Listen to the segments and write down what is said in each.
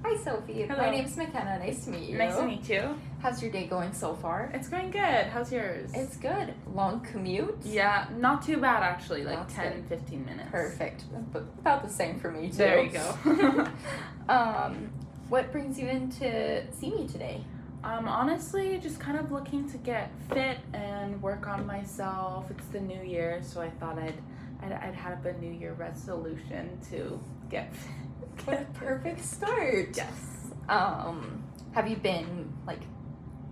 Hi, Sophie. Hello. My name's McKenna. Nice to meet you. Nice to meet you. How's your day going so far? It's going good. How's yours? It's good. Long commute? Yeah, not too bad actually, like That's 10, good. 15 minutes. Perfect. But about the same for me, too. There you go. What brings you in to see me today? Honestly, just kind of looking to get fit and work on myself. It's the new year, so I thought I'd have a new year resolution to get fit. What a perfect start. Yes. Have you been, like,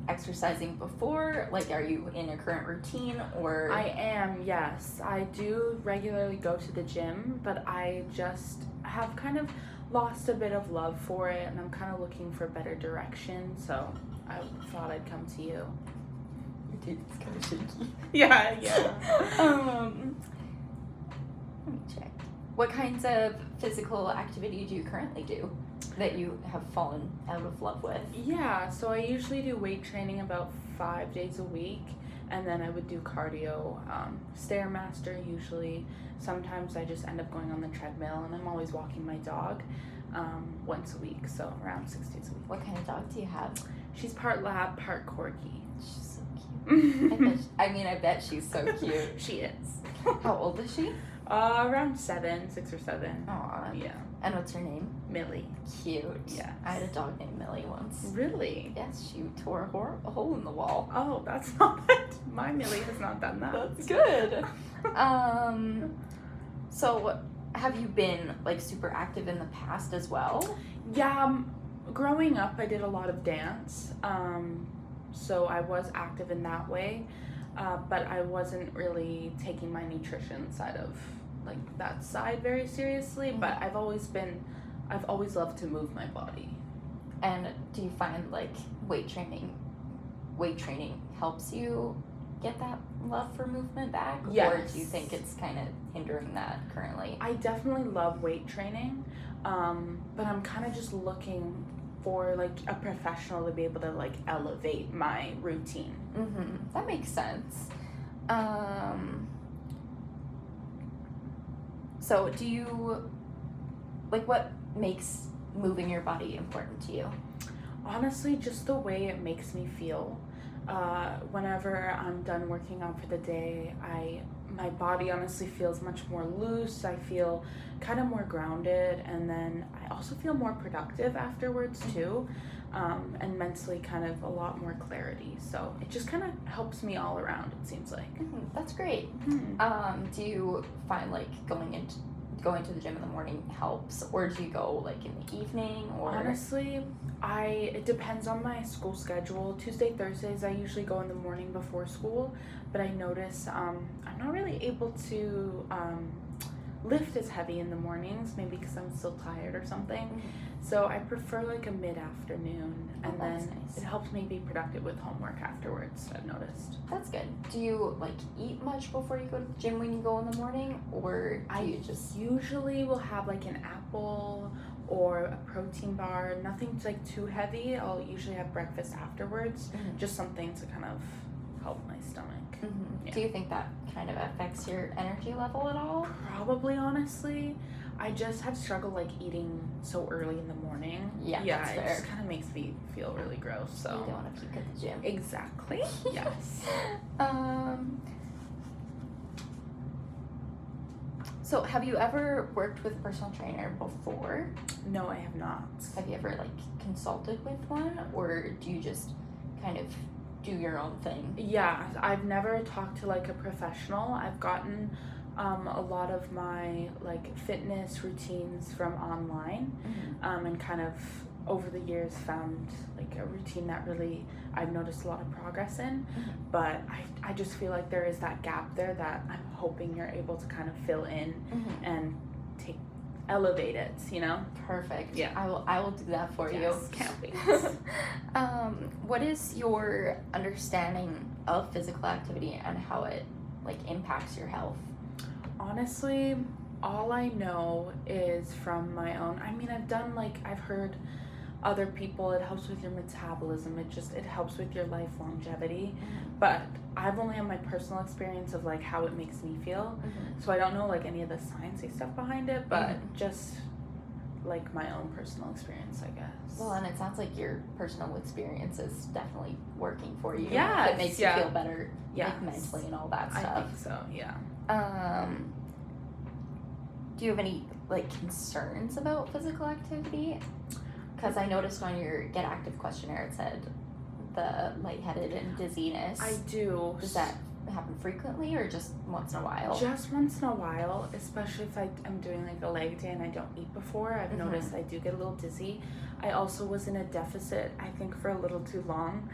exercising before? Like, are you in a current routine, or? I am, yes. I do regularly go to the gym, but I just have kind of lost a bit of love for it, and I'm kind of looking for better direction, so I thought I'd come to you. Dude, it's kind of shaky. Yeah. Let me check. What kinds of physical activity do you currently do that you have fallen out of love with? Yeah, so I usually do weight training about 5 days a week, and then I would do cardio, Stairmaster usually. Sometimes I just end up going on the treadmill, and I'm always walking my dog once a week, so around 6 days a week. What kind of dog do you have? She's part lab, part corgi. She's so cute. I bet she's so cute. She is. How old is she? Around 6 or 7. Aw. Yeah. And what's her name? Millie. Cute. Yes. I had a dog named Millie once. Really? Yes, she tore a hole in the wall. Oh, that's not bad. My Millie has not done that. That's good. So have you been, like, super active in the past as well? Yeah, growing up I did a lot of dance. So I was active in that way. But I wasn't really taking my nutrition side of, like, that side very seriously. Mm-hmm. But I've always loved to move my body. And do you find, like, weight training helps you get that love for movement back? Yes. Or do you think it's kind of hindering that currently? I definitely love weight training, but I'm kind of just looking for, like, a professional to be able to, like, elevate my routine. Mm-hmm. That makes sense. So do you, like, what makes moving your body important to you? Honestly, just the way it makes me feel. Whenever I'm done working out for the day, my body honestly feels much more loose. I feel kind of more grounded, and then I also feel more productive afterwards too, and mentally kind of a lot more clarity. So it just kind of helps me all around, it seems like. Mm-hmm. That's great. Mm-hmm. Do you find, like, going to the gym in the morning helps, or do you go, like, in the evening? Or Honestly, it depends on my school schedule. Tuesday, Thursdays, I usually go in the morning before school, but I notice I'm not really able to lift as heavy in the mornings, maybe because I'm still tired or something. Mm-hmm. So I prefer, like, a mid-afternoon, and that's then nice. it helps me be productive with homework afterwards, I've noticed. That's good. Do you, like, eat much before you go to the gym when you go in the morning, or do you just? Usually will have, like, an apple or a protein bar, nothing, like, too heavy. I'll usually have breakfast afterwards, Mhm. just something to kind of help my stomach. Mm-hmm. Yeah. Do you think that kind of affects your energy level at all? Probably, honestly. I just have struggled, like, eating so early in the morning. Yeah, that's it fair. just kind of makes me feel really gross. So You don't want to puke at the gym. exactly. Yes. So have you ever worked with a personal trainer before? No, I have not. Have you ever, like, consulted with one, or do you just kind of do your own thing? Yeah, I've never talked to, like, a professional. I've gotten a lot of my, like, fitness routines from online, Mm-hmm. and kind of over the years found, like, a routine that really I've noticed a lot of progress in. Mm-hmm. But I just feel like there is that gap there that I'm hoping you're able to kind of fill in Mm-hmm. and elevate it, you know? Perfect. Yeah. I will do that for Yes, you. can't wait. What is your understanding of physical activity and how it, like, impacts your health? Honestly, all I know is from my own, I've heard other people, it helps with your metabolism, it helps with your life longevity, but I've only had my personal experience of, like, how it makes me feel, Mm-hmm. so I don't know, like, any of the sciencey stuff behind it, but just like my own personal experience, I guess. Well, and it sounds like your personal experience is definitely working for you. Yes, It makes you feel better, Yes. like mentally and all that I stuff. think so, yeah. Do you have any like concerns about physical activity? Because I noticed on your Get Active questionnaire it said the lightheaded and dizziness. I do. Does that happen frequently or just once in a while? Just once in a while, especially if I'm doing like a leg day and I don't eat before. I've noticed I do get a little dizzy. I also was in a deficit, I think, for a little too long.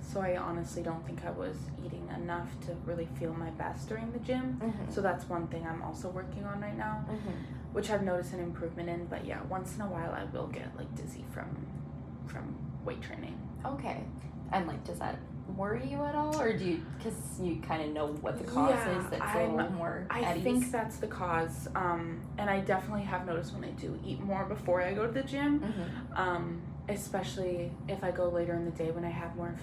So I honestly don't think I was eating enough to really feel my best during the gym. So that's one thing I'm also working on right now, which I've noticed an improvement in. But yeah, once in a while I will get like dizzy from weight training. Okay. And like, does that worry you at all, or do you, because you kind of know what the cause is, that's a little more at ease? I think that's the cause, and I definitely have noticed when I do eat more before I go to the gym, especially if I go later in the day when I have more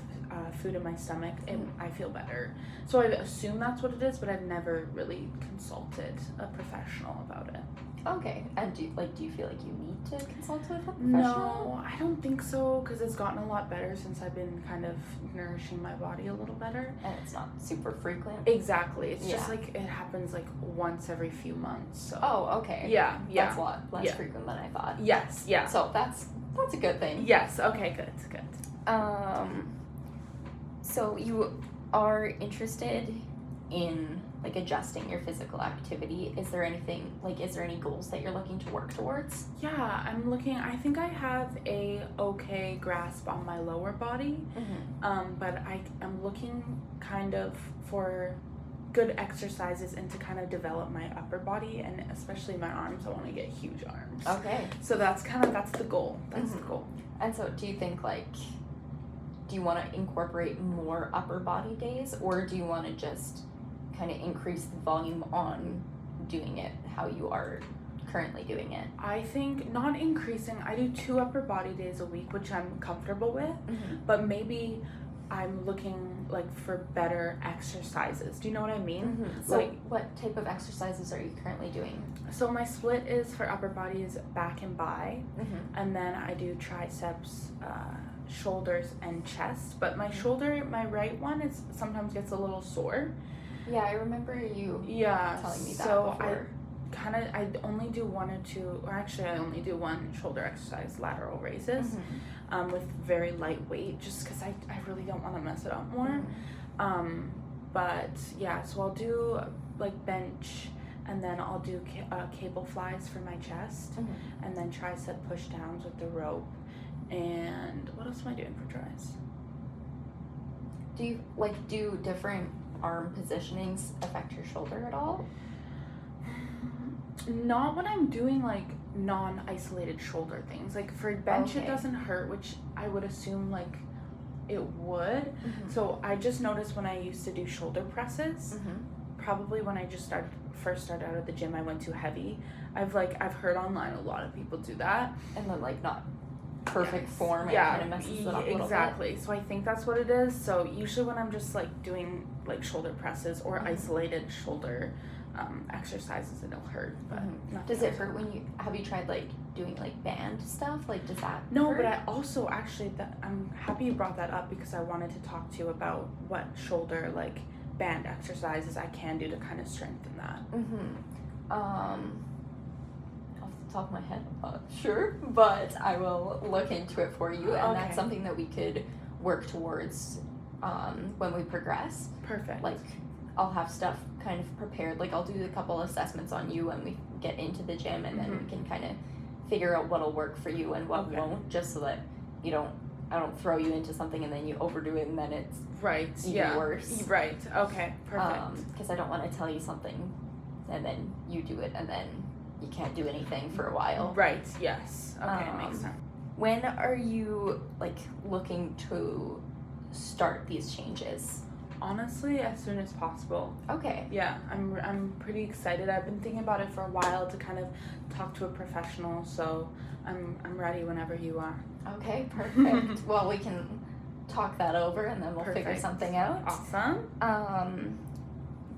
food in my stomach, I feel better. So I assume that's what it is, but I've never really consulted a professional about it. Okay. And do you feel like you need to consult with a professional? No, I don't think so, because it's gotten a lot better since I've been kind of nourishing my body a little better. And it's not super frequent? Exactly. It's just like it happens like once every few months. So. Oh, okay. Yeah. That's a lot less frequent than I thought. Yes, yeah. So that's a good thing. Yes, okay, good. So you are interested in like adjusting your physical activity. Is there any goals that you're looking to work towards? Yeah, I think I have a okay grasp on my lower body, but I'm looking kind of for good exercises and to kind of develop my upper body, and especially my arms. I want to get huge arms. Okay. So that's the goal. That's the goal. And so do you think do you want to incorporate more upper body days, or do you want to just kind of increase the volume on doing it how you are currently doing it? I think not increasing. I do 2 upper body days a week, which I'm comfortable with, but maybe I'm looking like for better exercises. Do you know what I mean? So what type of exercises are you currently doing? So my split is for upper body is back and bi, and then I do triceps, shoulders, and chest. But my right one sometimes gets a little sore. Yeah, I remember you telling me that before. I only do 1 or 2, or actually I only do 1 shoulder exercise, lateral raises, with very light weight, just because I really don't want to mess it up more. But yeah, so I'll do like bench, and then I'll do cable flies for my chest, and then tricep push downs with the rope. And what else am I doing for tries? Do you do different arm positionings affect your shoulder at all? Not when I'm doing like non-isolated shoulder things. Like for bench, it doesn't hurt, which I would assume like it would. So I just noticed when I used to do shoulder presses, probably when I just first started out at the gym, I went too heavy. I've heard online a lot of people do that, and then like not perfect form, it kind of messes it up a little exactly. So I think that's what it is. So usually when I'm just like doing like shoulder presses or isolated shoulder exercises, it'll hurt. But does it hurt when have you tried like doing like band stuff? Like does that No, hurt? but I also actually I'm happy you brought that up, because I wanted to talk to you about what shoulder like band exercises I can do to kind of strengthen that. Off the top of my head, I'm not sure, but I will look into it for you, and that's something that we could work towards when we progress. Perfect. Like I'll have stuff kind of prepared, like I'll do a couple assessments on you when we get into the gym, and then we can kind of figure out what'll work for you and what won't, just so that I don't throw you into something and then you overdo it and then it's even worse. Right. Okay. Perfect. Because I don't want to tell you something and then you do it and then you can't do anything for a while. Right. Yes. Okay. Makes sense. When are you looking to start these changes? Honestly, as soon as possible. Okay. Yeah, I'm pretty excited. I've been thinking about it for a while to kind of talk to a professional, so I'm ready whenever you are. Okay, perfect. Well, we can talk that over and then we'll figure something out. Awesome.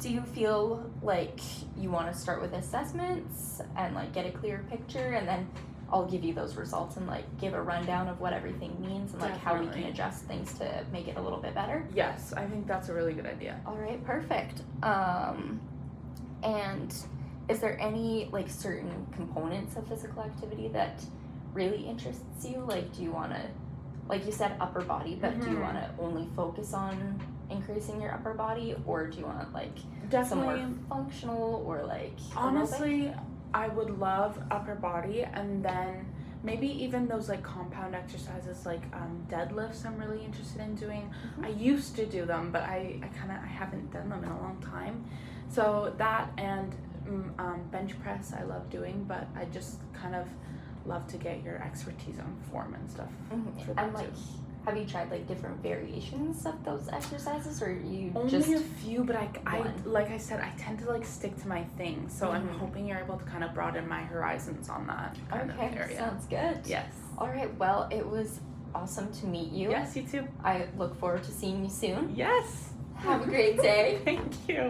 Do you feel like you want to start with assessments and get a clear picture and then I'll give you those results and like give a rundown of what everything means and like how we can Definitely. adjust things to make it a little bit better. Yes, I think that's a really good idea. All right, perfect. And is there any like certain components of physical activity that really interests you? Like, do you want to, like you said, upper body, but do you want to only focus on increasing your upper body, or do you want like some more functional or like honestly aerobic? I would love upper body, and then maybe even those like compound exercises like deadlifts I'm really interested in doing. I used to do them, but I haven't done them in a long time. So that and bench press I love doing, but I just kind of love to get your expertise on form and stuff. For that And like, too. have you tried like different variations of those exercises, or you Only just a few, but I one? like I said, I tend to like stick to my thing. So I'm Mhm. hoping you're able to kind of broaden my horizons on that kind of area. Sounds good. Yes. All right, well, it was awesome to meet you. Yes, you too. I look forward to seeing you soon. Yes. Have a great day. Thank you.